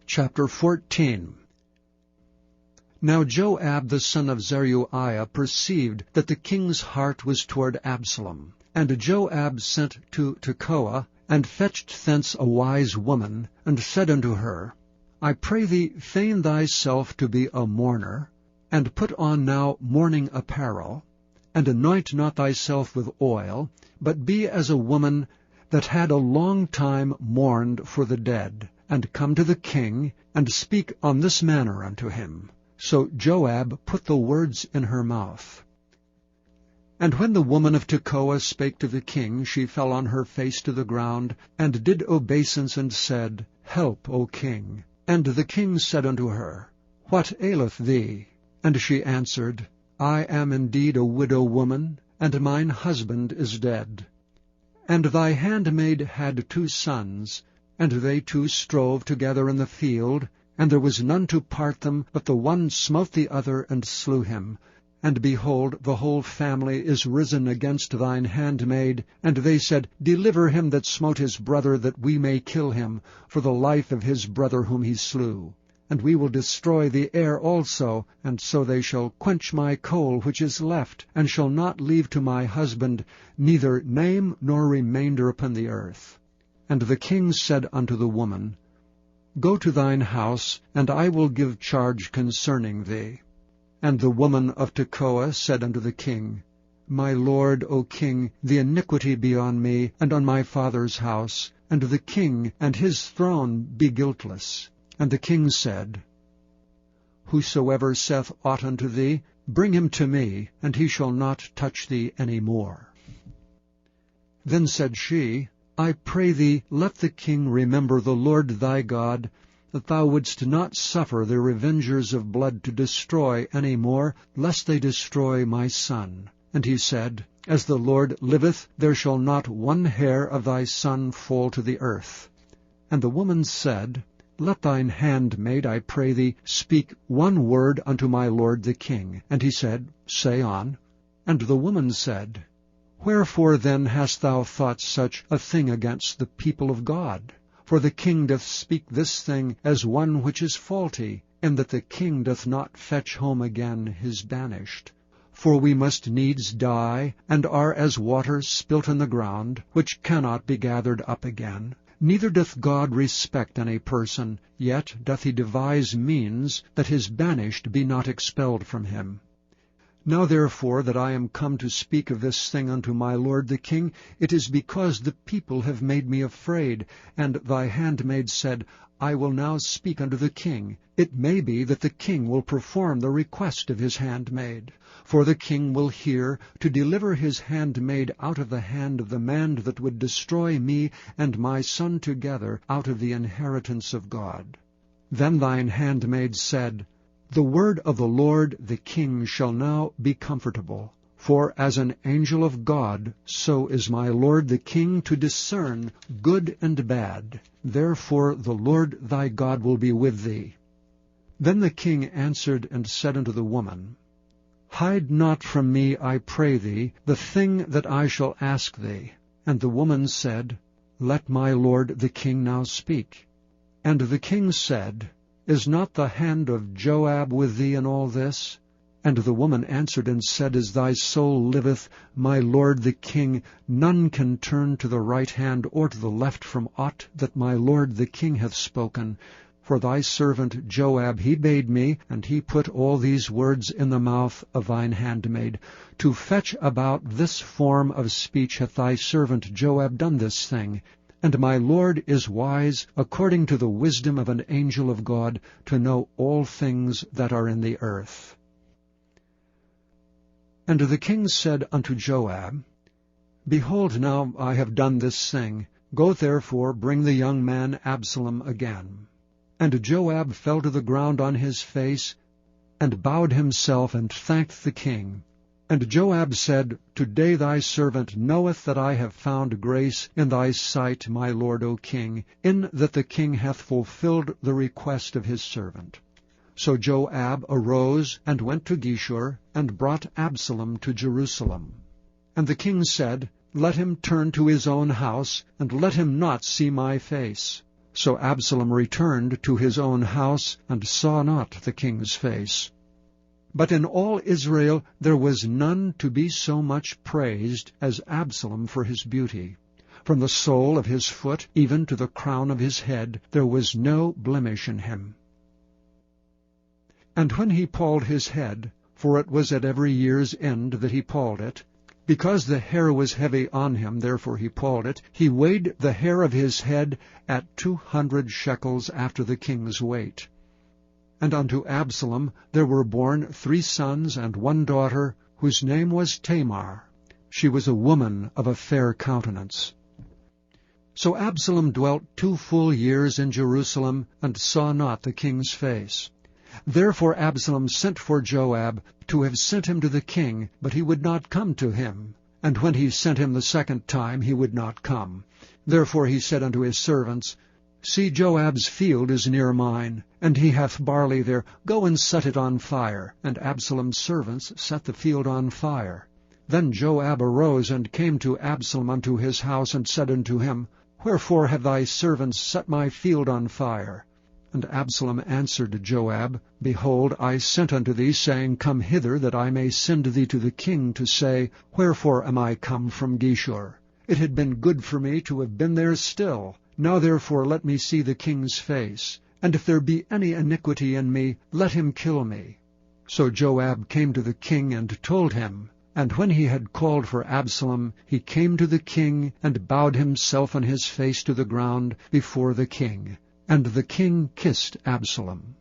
Chapter 14. Now Joab the son of Zeruiah perceived that the king's heart was toward Absalom. And Joab sent to Tekoa, and fetched thence a wise woman, and said unto her, I pray thee, feign thyself to be a mourner, and put on now mourning apparel, and anoint not thyself with oil, but be as a woman that had a long time mourned for the dead, and come to the king, and speak on this manner unto him. So Joab put the words in her mouth. And when the woman of Tekoa spake to the king, she fell on her face to the ground, and did obeisance, and said, Help, O king. And the king said unto her, What aileth thee? And she answered, I am indeed a widow woman, and mine husband is dead. And thy handmaid had 2 sons, and they 2 strove together in the field, and there was none to part them, but the one smote the other, and slew him. And behold, the whole family is risen against thine handmaid. And they said, Deliver him that smote his brother, that we may kill him, for the life of his brother whom he slew. And we will destroy the heir also, and so they shall quench my coal which is left, and shall not leave to my husband neither name nor remainder upon the earth. And the king said unto the woman, Go to thine house, and I will give charge concerning thee. And the woman of Tekoa said unto the king, My lord, O king, the iniquity be on me, and on my father's house, and the king and his throne be guiltless. And the king said, Whosoever saith aught unto thee, bring him to me, and he shall not touch thee any more. Then said she, I pray thee, let the king remember the Lord thy God, that thou wouldst not suffer the revengers of blood to destroy any more, lest they destroy my son. And he said, As the Lord liveth, there shall not one hair of thy son fall to the earth. And the woman said, Let thine handmaid, I pray thee, speak one word unto my lord the king. And he said, Say on. And the woman said, Wherefore then hast thou thought such a thing against the people of God? For the king doth speak this thing as one which is faulty, in that the king doth not fetch home again his banished. For we must needs die, and are as water spilt in the ground, which cannot be gathered up again. Neither doth God respect any person, yet doth he devise means that his banished be not expelled from him. Now therefore that I am come to speak of this thing unto my lord the king, it is because the people have made me afraid. And thy handmaid said, I will now speak unto the king. It may be that the king will perform the request of his handmaid. For the king will hear to deliver his handmaid out of the hand of the man that would destroy me and my son together out of the inheritance of God. Then thine handmaid said, The word of the Lord the king shall now be comfortable. For as an angel of God, so is my lord the king to discern good and bad. Therefore the Lord thy God will be with thee. Then the king answered and said unto the woman, Hide not from me, I pray thee, the thing that I shall ask thee. And the woman said, Let my lord the king now speak. And the king said, Is not the hand of Joab with thee in all this? And the woman answered and said, As thy soul liveth, my lord the king, none can turn to the right hand or to the left from aught that my lord the king hath spoken. For thy servant Joab he bade me, and he put all these words in the mouth of thine handmaid. To fetch about this form of speech hath thy servant Joab done this thing. And my lord is wise, according to the wisdom of an angel of God, to know all things that are in the earth. And the king said unto Joab, Behold, now I have done this thing. Go therefore, bring the young man Absalom again. And Joab fell to the ground on his face, and bowed himself, and thanked the king. And Joab said, Today thy servant knoweth that I have found grace in thy sight, my lord, O king, in that the king hath fulfilled the request of his servant. So Joab arose and went to Geshur, and brought Absalom to Jerusalem. And the king said, Let him turn to his own house, and let him not see my face. So Absalom returned to his own house, and saw not the king's face. But in all Israel there was none to be so much praised as Absalom for his beauty. From the sole of his foot even to the crown of his head there was no blemish in him. And when he palled his head, for it was at every year's end that he palled it, because the hair was heavy on him, therefore he palled it, he weighed the hair of his head at 200 shekels after the king's weight. And unto Absalom there were born 3 sons and 1 daughter, whose name was Tamar. She was a woman of a fair countenance. So Absalom dwelt 2 full years in Jerusalem, and saw not the king's face. Therefore Absalom sent for Joab, to have sent him to the king, but he would not come to him. And when he sent him the 2nd time, he would not come. Therefore he said unto his servants, See, Joab's field is near mine, and he hath barley there. Go and set it on fire. And Absalom's servants set the field on fire. Then Joab arose and came to Absalom unto his house, and said unto him, Wherefore have thy servants set my field on fire? And Absalom answered Joab, Behold, I sent unto thee, saying, Come hither, that I may send thee to the king, to say, Wherefore am I come from Geshur? It had been good for me to have been there still. Now therefore let me see the king's face, and if there be any iniquity in me, let him kill me. So Joab came to the king and told him. And when he had called for Absalom, he came to the king, and bowed himself on his face to the ground before the king. And the king kissed Absalom.